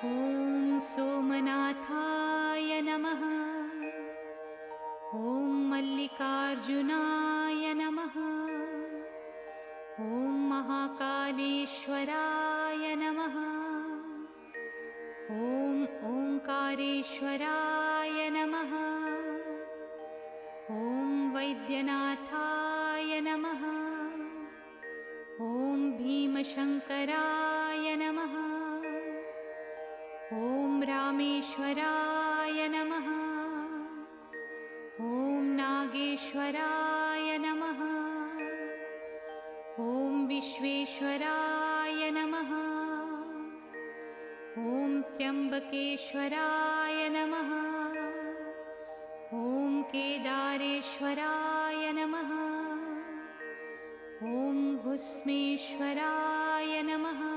ॐ सोमनाथाय नमः। ॐ मल्लिकार्जुनाय नमः। ॐ महाकालेश्वराय नमः। ॐ ओंकारेश्वराय नमः। ॐ वैद्यनाथाय नमः। ॐ भीमशङ्कराय नमः। ॐ रामेश्वराय नमः। ॐ नागेश्वराय नमः। ॐ विश्वेश्वराय नमः। ॐ त्र्यम्बकेश्वराय नमः। ॐ केदारेश्वराय नमः। ॐ भुस्मेश्वराय नमः।